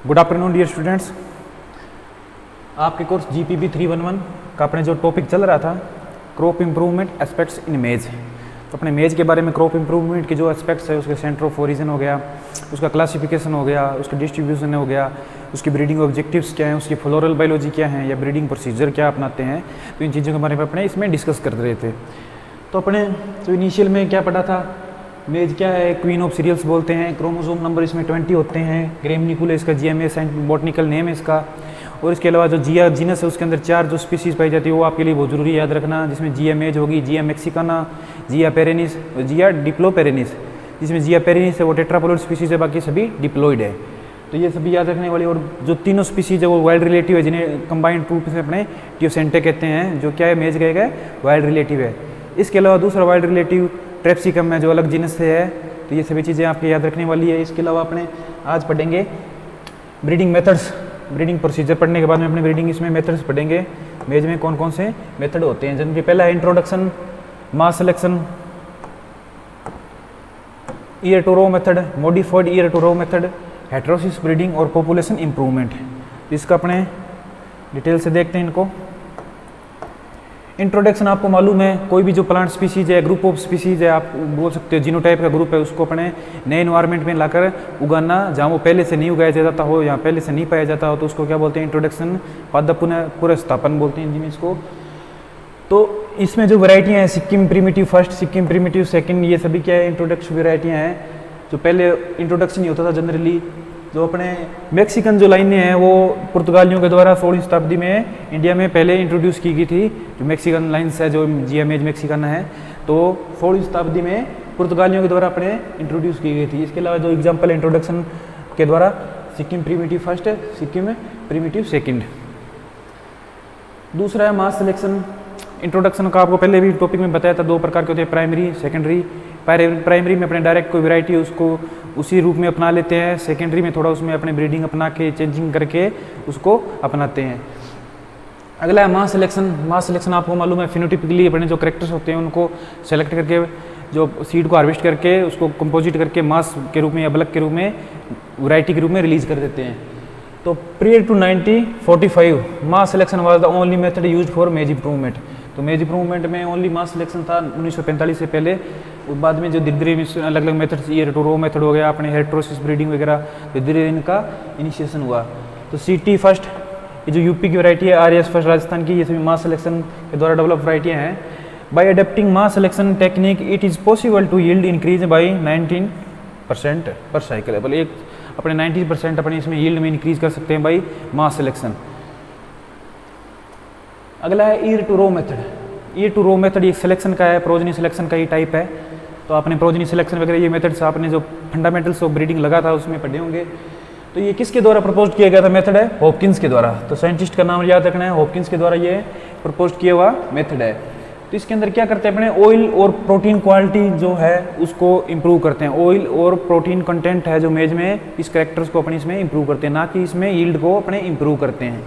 Good afternoon dear students. आपके course GPB 311 का अपने जो टॉपिक चल रहा था क्रॉप इम्प्रूवमेंट एस्पेक्ट्स इन मेज, तो अपने मेज के बारे में क्रॉप इम्प्रूवमेंट के जो एस्पेक्ट्स है उसके सेंटर ऑफ ओरिजिन हो गया, उसका क्लासिफिकेशन हो गया, उसका डिस्ट्रीब्यूशन हो गया, उसकी ब्रीडिंग ऑब्जेक्टिव्स क्या हैं, उसकी फ्लोरल बायोलॉजी क्या है या ब्रीडिंग प्रोसीजर क्या अपनाते हैं, तो इन चीज़ों के बारे में अपने इसमें डिस्कस कर रहे थे। तो अपने तो इनिशियल में क्या पढ़ा था, मेज क्या है, क्वीन ऑफ सीरियल्स बोलते हैं, क्रोमोसोम नंबर इसमें 20 होते हैं, ग्रेमनिकुल है इसका, GMA बॉटनिकल नेम है इसका, और इसके अलावा जो जिया जीनस है उसके अंदर 4 जो स्पीसीज पाई जाती है वो आपके लिए बहुत जरूरी याद रखना, जिसमें जिया मेज होगी, जिया मैक्सिकाना, जिया पेरेनिस, जिया डिप्लोपेरेनिस। जिसमें जिया पेरेनिस है वो टेट्रापोलॉइड स्पीसीज है, बाकी सभी डिप्लॉइड है, तो ये सभी याद रखने वाली। और जो तीनों स्पीसीज है वो वाइल्ड रिलेटिव है, जिन्हें कंबाइंड रूप से अपने टियोसेंटे कहते हैं, जो क्या है मेज गए वाइल्ड रिलेटिव है। इसके अलावा दूसरा वाइल्ड रिलेटिव ट्रेप्सिकम है जो अलग जीनस से है, तो ये सभी चीज़ें आपके याद रखने वाली है। इसके अलावा अपने आज पढ़ेंगे ब्रीडिंग मेथड्स, ब्रीडिंग प्रोसीजर पढ़ने के बाद में अपने ब्रीडिंग इसमें मेथड्स पढ़ेंगे, मेज में कौन कौन से मेथड होते हैं। जिनके पहला है introduction, mass selection, ear to row method, modified ear to row method, heterosis breeding और पॉपुलेशन इंप्रूवमेंट। इसका अपने डिटेल से देखते हैं इनको। इंट्रोडक्शन आपको मालूम है, कोई भी जो प्लांट स्पीसीज है, ग्रुप ऑफ स्पीसीज है, आप बोल सकते हो जीनोटाइप का ग्रुप है, उसको अपने नए एनवायरनमेंट में लाकर उगाना, जहाँ वो पहले से नहीं उगाया जाता हो या पहले से नहीं पाया जाता हो, तो उसको क्या बोलते हैं, इंट्रोडक्शन, पादप पुनर्स्थापन बोलते हैं हिंदी में इसको। तो इसमें जो वैरायटियाँ हैं, Sikkim primitive first, Sikkim primitive second, ये सभी क्या है इंट्रोडक्शन वैरायटियाँ हैं। जो पहले इंट्रोडक्शन नहीं होता था जनरली, जो अपने मैक्सिकन जो लाइनें हैं वो पुर्तगालियों के द्वारा 16वीं शताब्दी में इंडिया में पहले इंट्रोड्यूस की गई थी। जो मैक्सिकन लाइन्स है, जो जिया मेज मैक्सिकन है, तो 16वीं शताब्दी में पुर्तगालियों के द्वारा अपने इंट्रोड्यूस की गई थी। इसके अलावा जो एग्जाम्पल इंट्रोडक्शन के द्वारा Sikkim primitive first, Sikkim primitive second. दूसरा है मास सिलेक्शन। इंट्रोडक्शन का आपको पहले भी टॉपिक में बताया था, 2 प्रकार के होते हैं, प्राइमरी सेकेंडरी। प्राइमरी में अपने डायरेक्ट कोई वैरायटी है उसको उसी रूप में अपना लेते हैं, सेकेंडरी में थोड़ा उसमें अपने ब्रीडिंग अपना के चेंजिंग करके उसको अपनाते हैं। अगला है मास सिलेक्शन। मास सिलेक्शन आपको मालूम है, फिनोटिपिकली अपने जो करेक्टर्स होते हैं उनको सेलेक्ट करके, जो सीड को हार्वेस्ट करके उसको कंपोजिट करके मास के रूप में या बल्क के रूप में, वैरायटी के रूप में रिलीज कर देते हैं। तो prior to 1945 mass selection was the only method used for maize improvement. तो मेज इंप्रूवमेंट में ओनली मास सिलेक्शन था 1945 से पहले। बाद में जो धीरे धीरे अलग अलग methods, ear to row method हो गया, अपने हेटेरोसिस ब्रीडिंग वगैरह, धीरे धीरे इनका इनिशिएशन हुआ। तो CT फर्स्ट, ये जो यूपी की वैरायटी है, RS फर्स्ट राजस्थान की, ये सभी मास सिलेक्शन के द्वारा डेवलप वैरायटियाँ हैं। By adapting mass selection technique it is possible to yield increase by 19% per cycle. बोले एक अपने 90% अपने इसमें यील्ड में इंक्रीज कर सकते हैं बाई मास सिलेक्शन। अगला है ear to row method. Ear to row method ये सिलेक्शन का है, प्रोजनी सिलेक्शन का ही टाइप है। तो आपने प्रोजनी सिलेक्शन वगैरह ये मेथड्स आपने जो फंडामेंटल्स ऑफ ब्रीडिंग लगा था उसमें पढ़े होंगे। तो ये किसके द्वारा प्रपोज किया गया था मेथड है, हॉपकिंस के द्वारा। तो साइंटिस्ट का नाम याद रखना है, हॉपकिंस के द्वारा ये प्रपोज किया हुआ मेथड है। तो इसके अंदर क्या करते हैं अपने, ऑयल और प्रोटीन क्वालिटी जो है उसको इम्प्रूव करते हैं। ऑयल और प्रोटीन कंटेंट है जो मेज में, इस कैरेक्टर्स को अपने इसमें इम्प्रूव करते हैं, ना कि इसमें यील्ड को अपने इम्प्रूव करते हैं।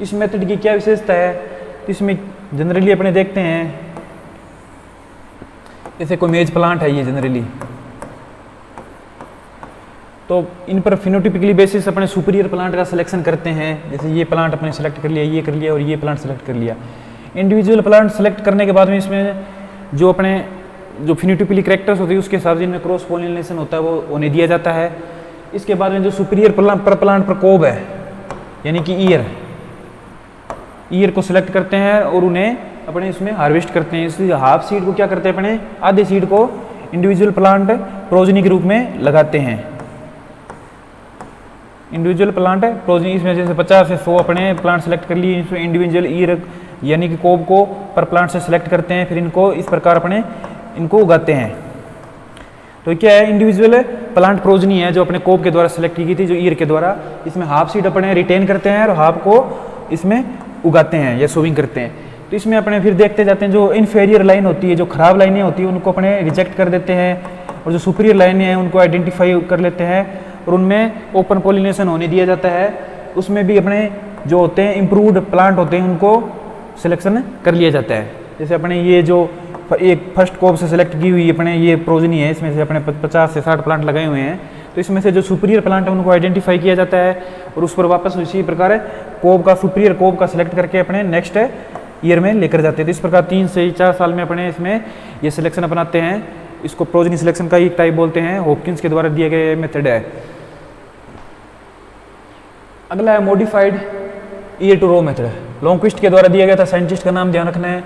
इस मेथड की क्या विशेषता है, तो इसमें जनरली अपने देखते हैं, जैसे कोई मेज प्लांट है ये जनरली, तो इन पर फिनोटिपिकली बेसिस अपने सुपीरियर प्लांट का सिलेक्शन करते हैं। जैसे ये प्लांट अपने सेलेक्ट कर लिया, ये कर लिया और ये प्लांट सेलेक्ट कर लिया। इंडिविजुअल प्लांट सेलेक्ट करने के बाद में इसमें जो अपने जो फिनोटिपिकली कैरेक्टर्स होती है उसके हिसाब से इनमें क्रॉस पोलिनेशन होता है, वो उन्हें दिया जाता है। इसके बाद में जो सुपीरियर प्लांट प्रकोप है, यानी कि ईयर को सिलेक्ट करते हैं और उन्हें अपने इसमें हार्वेस्ट करते हैं। इसलिए हाफ सीड को क्या करते हैं अपने, आधे सीड को इंडिविजुअल प्लांट प्रोजनी के रूप में लगाते हैं। इंडिविजुअल प्लांट प्रोजनी, इसमें जैसे 50 से 100 अपने प्लांट सेलेक्ट कर लिए, इसमें इंडिविजुअल ईयर यानी कि कोब को पर प्लांट से सिलेक्ट करते हैं, फिर इनको इस प्रकार अपने इनको उगाते हैं। तो क्या है, इंडिविजुअल प्लांट प्रोजनी है जो अपने कोब के द्वारा सेलेक्ट की गई थी, जो ईयर के द्वारा। इसमें हाफ सीड अपने रिटेन करते हैं और हाफ को इसमें उगाते हैं या सोविंग करते हैं। तो इसमें अपने फिर देखते जाते हैं, जो इन्फेरियर लाइन होती है, जो खराब लाइनें होती हैं उनको अपने रिजेक्ट कर देते हैं, और जो सुपीरियर लाइनें हैं उनको आइडेंटिफाई कर लेते हैं और उनमें ओपन पोलिनेशन होने दिया जाता है। उसमें भी अपने जो होते हैं इम्प्रूव्ड प्लांट होते हैं उनको सिलेक्शन कर लिया जाता है। जैसे अपने ये जो एक फर्स्ट कोब से सिलेक्ट की हुई अपने ये प्रोजनी है, इसमें से अपने 50 से 60 प्लांट लगाए हुए हैं, तो इसमें से जो सुपीरियर प्लांट है उनको आइडेंटिफाई किया जाता है और उस पर वापस इसी प्रकार कोब का सुपीरियर कोब का सिलेक्ट करके अपने नेक्स्ट ईयर में लेकर जाते हैं। तो इस प्रकार 3 से 4 साल में अपने इसमें ये सिलेक्शन अपनाते हैं। इसको प्रोजेनी सिलेक्शन का एक टाइप बोलते हैं, हॉपकिंस के द्वारा दिए गए मेथड है। अगला है modified ear to row method, Lonnquist के द्वारा दिया गया था, साइंटिस्ट का नाम ध्यान रखना है।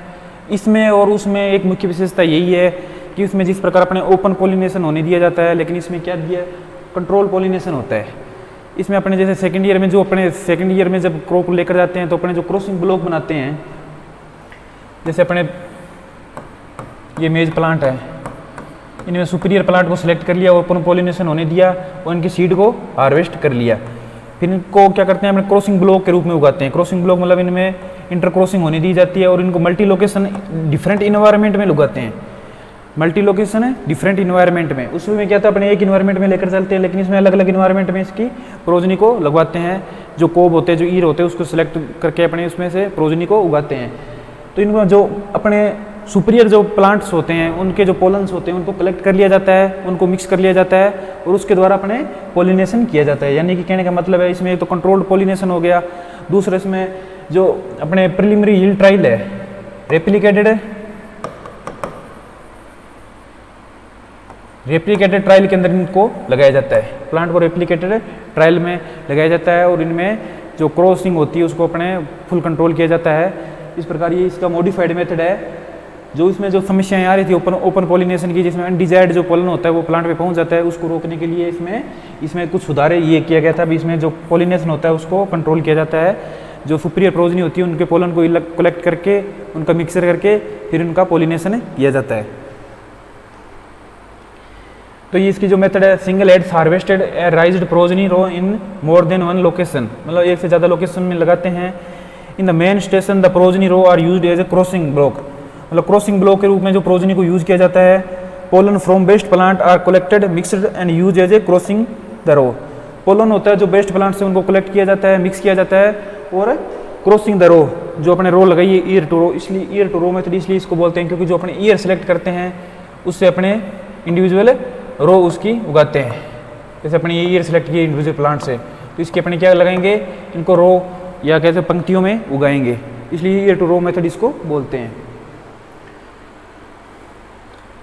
इसमें और उसमें एक मुख्य विशेषता यही है कि उसमें जिस प्रकार अपने ओपन पोलिनेशन होने दिया जाता है, लेकिन इसमें क्या दिया, कंट्रोल पोलिनेशन होता है। इसमें अपने जैसे सेकंड ईयर में जब क्रॉप लेकर जाते हैं तो अपने जो क्रॉसिंग ब्लॉक बनाते हैं, जैसे अपने ये मेज प्लांट है, इनमें सुपीरियर प्लांट को सिलेक्ट कर लिया, ओपन पोलिनेशन होने दिया और इनकी सीड को हार्वेस्ट कर लिया। फिर इनको क्या करते हैं, अपने क्रॉसिंग ब्लॉक के रूप में उगाते हैं। क्रॉसिंग ब्लॉक मतलब इनमें इंटर क्रॉसिंग होने दी जाती है और इनको मल्टी लोकेशन डिफरेंट इन्वायरमेंट में उगाते हैं। मल्टी लोकेशन है डिफरेंट इन्वायरमेंट में, उसमें क्या था अपने एक इन्वायरमेंट में लेकर चलते हैं, लेकिन इसमें अलग अलग इन्वायरमेंट में इसकी प्रोजनी को लगवाते हैं। जो कोब होते हैं, जो ईर होते हैं, उसको सिलेक्ट करके अपने उसमें से प्रोजनी को उगाते हैं। तो इनको जो अपने सुपीरियर जो प्लांट्स होते हैं, उनके जो पोलन्स होते हैं, उनको कलेक्ट कर लिया जाता है, उनको मिक्स कर लिया जाता है और उसके द्वारा अपने पोलिनेशन किया जाता है। यानी कि कहने का मतलब है इसमें तो कंट्रोल्ड पोलिनेशन हो गया। दूसरे इसमें जो अपने प्रिलिमिनरी यील्ड ट्रायल है, रेप्लिकेटेड ट्रायल के अंदर इनको लगाया जाता है। प्लांट को रेप्लिकेटेड ट्रायल में लगाया जाता है और इनमें जो क्रॉसिंग होती है उसको अपने फुल कंट्रोल किया जाता है। इस प्रकार ये इसका मॉडिफाइड मेथड है। जो इसमें जो समस्याएं आ रही थी ओपन पोलिनेशन की, जिसमें अनडिजायर्ड जो पोलन होता है वो प्लांट पे पहुंच जाता है, उसको रोकने के लिए इसमें कुछ सुधार ये किया गया था। अभी इसमें जो पोलिनेशन होता है उसको कंट्रोल किया जाता है। जो सुपीरियर प्रोजनी होती है उनके पोलन को कलेक्ट करके, उनका मिक्सर करके फिर उनका पोलिनेशन किया जाता है। तो ये इसकी जो मेथड है, single heads harvested raised progeny row in more than one location, मतलब एक से ज़्यादा लोकेशन में लगाते हैं। In the main station the progeny row are used as a crossing block, मतलब क्रॉसिंग ब्लॉक के रूप में जो प्रोजनी को यूज किया जाता है। Pollen from best plant are collected mixed and use as a crossing the row, pollen होता है जो बेस्ट प्लांट से उनको कलेक्ट किया जाता है, मिक्स किया जाता है और क्रॉसिंग द रो, जो अपने रो लगाई है ईयर टू रो, इसलिए ईयर टू रो मेथड इसलिए इसको बोलते हैं क्योंकि जो अपने ईयर सेलेक्ट करते हैं उससे अपने इंडिविजुअल रो उसकी उगाते हैं। जैसे अपने ये ईयर सेलेक्ट किए इंडिविजुअल प्लांट से, तो इसके अपने क्या लगाएंगे, इनको रो या कहते हैं पंक्तियों में उगाएंगे, इसलिए ईयर टू रो मेथड इसको बोलते हैं।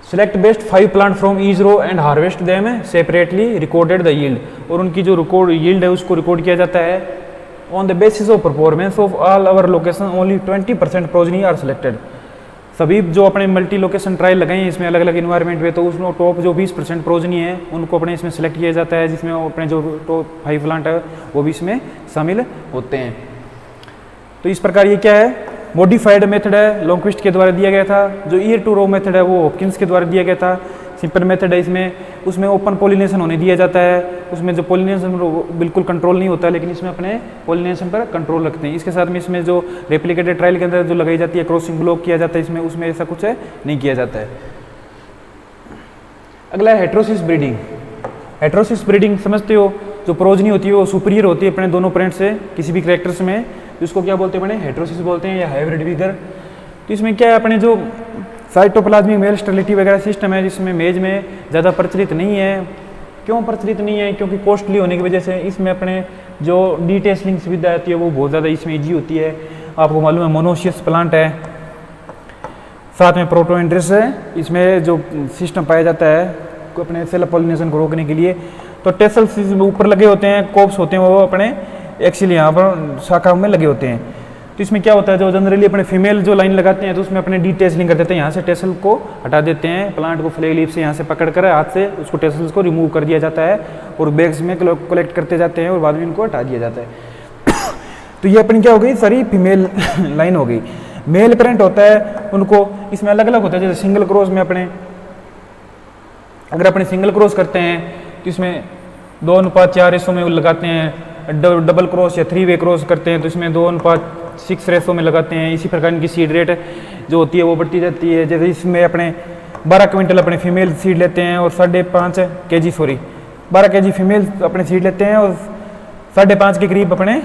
Select best 5 plant from each row and harvest them separately recorded the yield, और उनकी जो रिकॉर्ड यील्ड है उसको रिकॉर्ड किया जाता है। On the basis of performance of all our location only 20% progeny are selected, सभी जो अपने मल्टी लोकेशन ट्रायल लगाए हैं इसमें अलग अलग इन्वायरमेंट में, तो उसमें टॉप जो 20% प्रोजनी है उनको अपने इसमें सेलेक्ट किया जाता है, जिसमें अपने जो टॉप 5 प्लांट है वो भी इसमें शामिल होते हैं। तो इस प्रकार ये क्या है, मॉडिफाइड मेथड है, लॉन्क्विस्ट के द्वारा दिया गया था। जो ईयर टू रो मेथड है वो हॉपकिंस के द्वारा दिया गया था। सिंपल मेथड है, उसमें ओपन पोलिनेशन होने दिया जाता है, उसमें जो पोलिनेशन बिल्कुल कंट्रोल नहीं होता है, लेकिन इसमें अपने पोलिनेशन पर कंट्रोल रखते हैं। इसके साथ में इसमें जो रेप्लिकेटेड ट्रायल के अंदर जो लगाई जाती है क्रॉसिंग ब्लॉक किया जाता है, इसमें उसमें ऐसा कुछ है नहीं किया जाता है। अगला है हेट्रोसिस ब्रीडिंग। हेट्रोसिस ब्रीडिंग समझते हो, जो प्रोजनी होती है वो सुपीरियर होती है अपने दोनों पेरेंट्स से किसी भी कैरेक्टर्स में, जिसको क्या बोलते हैं अपने हेट्रोसिस बोलते हैं या हाइब्रिड विगर। तो इसमें क्या है, अपने जो साइटोप्लाज्मिक मेल स्टेरिलिटी वगैरह सिस्टम है जिसमें मेज में ज़्यादा प्रचलित नहीं है। क्यों प्रचलित नहीं है, क्योंकि कॉस्टली होने की वजह से इसमें अपने जो डीटेस्लिंग सुविधा आती है वो बहुत ज़्यादा इसमें ईजी होती है। आपको मालूम है मोनोशियस प्लांट है, साथ में प्रोटोएंड्रिस है, इसमें जो सिस्टम पाया जाता है अपने सेल्फ पॉलिनेशन को रोकने के लिए। तो टेसल्स ऊपर लगे होते हैं, कोप्स होते हैं वो अपने एक्चुअली यहाँ पर शाखा में लगे होते हैं। तो इसमें क्या होता है, जो जनरली अपने फीमेल जो लाइन लगाते हैं तो उसमें अपने डीटेसलिंग कर देते हैं, यहाँ से टेसल को हटा देते हैं, प्लांट को फ्लैग लीफ से यहाँ से पकड़ कर हाथ से उसको टेसल्स को रिमूव कर दिया जाता है और बैग्स में कलेक्ट करते जाते हैं और बाद में इनको हटा दिया जाता है। तो ये अपनी क्या हो गई, सारी फीमेल लाइन हो गई। मेल पेरेंट होता है उनको इसमें अलग अलग होता है, जैसे सिंगल क्रॉस में अपने अगर अपने सिंगल क्रॉस करते हैं तो इसमें 2:4 रेशो में लगाते हैं, डबल क्रॉस या 3 वे क्रॉस करते हैं तो इसमें 2:6 रेशो में लगाते हैं। इसी प्रकार इनकी सीड रेट जो होती है वो बढ़ती जाती है। जैसे इसमें अपने 12 क्विंटल अपने फीमेल सीड लेते हैं और 5.5 kg 12 kg फीमेल अपने सीड लेते हैं और 5.5 के करीब अपने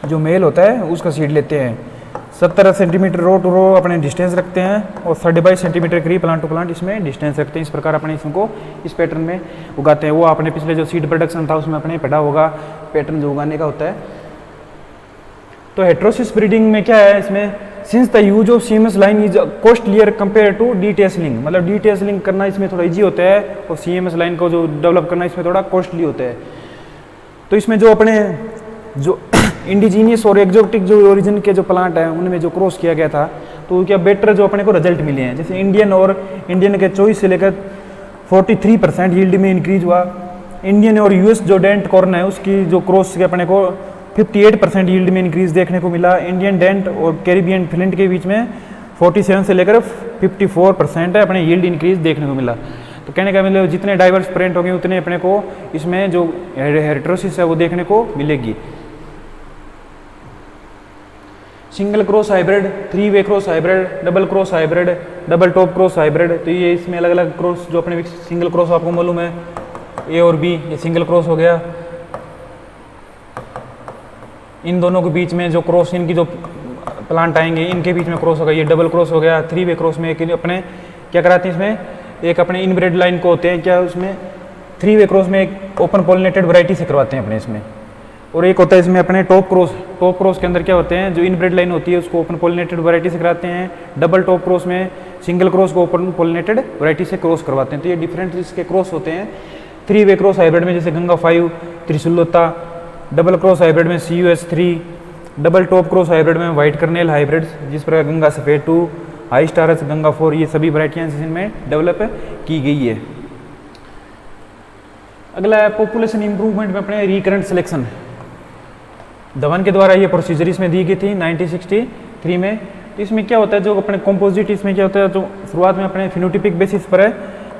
जो मेल होता है उसका सीड लेते हैं। 70 सेंटीमीटर रो टू रो अपने डिस्टेंस रखते हैं और 35 सेंटीमीटर करीब प्लांट टू प्लांट इसमें डिस्टेंस रखते हैं। इस प्रकार अपने इसको इस पैटर्न में उगाते हैं। वो आपने पिछले जो सीड प्रोडक्शन था उसमें अपने पढ़ा होगा पैटर्न जो उगाने का होता है। तो हेटेरोसिस ब्रीडिंग में क्या है, इसमें since the use of CMS line is costlier compare to detasseling, मतलब डी टेसलिंग करना इसमें थोड़ा इजी होता है और सीएमएस लाइन को जो डेवलप करना इसमें थोड़ा कॉस्टली होता है। तो इसमें जो अपने जो इंडिजीनियस और एक्जोटिक जो ओरिजिन के जो प्लांट हैं उनमें जो क्रॉस किया गया था तो क्या बेटर जो अपने को रिजल्ट मिले हैं। जैसे इंडियन के 24 से लेकर 43% यील्ड में इंक्रीज हुआ। इंडियन और यूएस जो डेंट कॉर्न है उसकी जो क्रॉस के अपने को 58% यील्ड में इंक्रीज देखने को मिला। इंडियन डेंट और कैरिबियन फ्लिंट के बीच में 47 से लेकर 54% है अपने यील्ड इंक्रीज देखने को मिला। तो कहने का मतलब जितने डाइवर्स प्रिंट होंगे उतने अपने को इसमें जो हेटेरोसिस है वो देखने को मिलेगी। Single cross hybrid, 3 way cross hybrid, double cross hybrid, double top cross hybrid. तो ये इसमें अलग अलग क्रॉस जो अपने सिंगल क्रॉस आपको मालूम है ए और बी, ये सिंगल क्रॉस हो गया। इन दोनों के बीच में जो क्रॉस इनकी जो प्लांट आएंगे इनके बीच में क्रॉस होगा, ये डबल क्रॉस हो गया। 3 वे क्रॉस में एक अपने क्या कराते हैं इसमें एक अपने इनब्रेड लाइन को होते हैं क्या उसमें 3 वे क्रॉस में एक ओपन पॉलिनेटेड वैरायटी से करवाते हैं अपने इसमें। और एक होता है इसमें अपने टॉप क्रॉस के अंदर क्या होते हैं जो इनब्रेड लाइन होती है उसको ओपन पॉलिनेटेड वैरायटी से कराते हैं। डबल टॉप क्रॉस में सिंगल क्रॉस को ओपन पॉलिनेटेड वैरायटी से क्रॉस करवाते हैं। तो ये डिफरेंट इसके क्रॉस होते हैं। 3 वे क्रॉस हाइब्रिड में जैसे गंगा 5, त्रिशुलता, डबल क्रॉस हाइब्रिड में CUS3, double top cross hybrid में व्हाइट कर्नेल हाइब्रिड जिस प्रकार गंगा सफेद 2, हाई स्टारस गंगा 4, ये सभी वैरायटियाँ इनमें डेवलप की गई है। अगला है पॉपुलेशन इंप्रूवमेंट में अपने रिकरेंट सिलेक्शन। धवन के द्वारा ये प्रोसीजर इसमें दी गई थी 1963 में। तो इसमें क्या होता है जो अपने कंपोजिट इसमें क्या होता है जो शुरुआत में अपने फिनोटिपिक बेसिस पर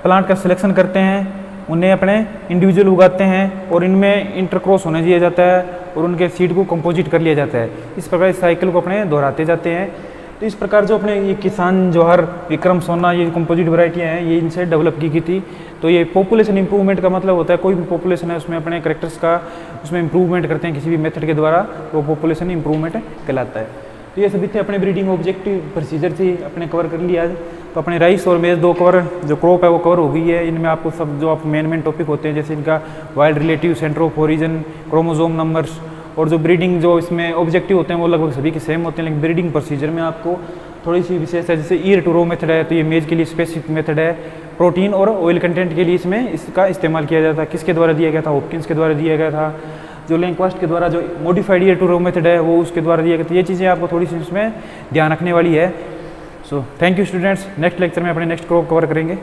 प्लांट का सिलेक्शन करते हैं, उन्हें अपने इंडिविजुअल उगाते हैं और इनमें इंटरक्रॉस होने दिया जाता है और उनके सीड को कंपोजिट कर लिया जाता है। इस प्रकार इस साइकिल को अपने दोहराते जाते हैं। तो इस प्रकार जो अपने ये किसान जौहर, विक्रम सोना, ये कंपोजिट वैरायटियाँ हैं ये इनसे डेवलप की गई थी। तो ये पॉपुलेशन इंप्रूवमेंट का मतलब होता है कोई भी पॉपुलेशन है उसमें अपने करेक्टर्स का उसमें इंप्रूवमेंट करते हैं किसी भी मेथड के द्वारा, तो पॉपुलेशन इंप्रूवमेंट कहलाता है। तो ये सभी थे अपने ब्रीडिंग ऑब्जेक्टिव प्रोसीजर थी अपने कवर कर लिया। तो अपने राइस और मेज 2 कवर जो क्रॉप है वो कवर हो गई है। इनमें आपको सब जो आप मेन टॉपिक होते हैं जैसे इनका wild relative, centre of origin, chromosome numbers और जो ब्रीडिंग जो इसमें ऑब्जेक्टिव होते हैं वो लगभग सभी के सेम होते हैं। लेकिन ब्रीडिंग प्रोसीजर में आपको थोड़ी सी विशेष है। जैसे ईयर टू रो मेथड है तो ये मेज के लिए स्पेसिफिक मेथड है। प्रोटीन और ऑयल कंटेंट के लिए इसमें इसका इस्तेमाल किया जाता है। किसके द्वारा दिया गया था? हॉपकिंस के द्वारा दिया गया था। जो लैंक्वास्ट के द्वारा जो modified ear to row method है वो उसके द्वारा दिया गया था। ये चीज़ें आपको थोड़ी सी इसमें ध्यान रखने वाली है। So thank you students. Next lecture में अपने नेक्स्ट क्रॉप कवर करेंगे।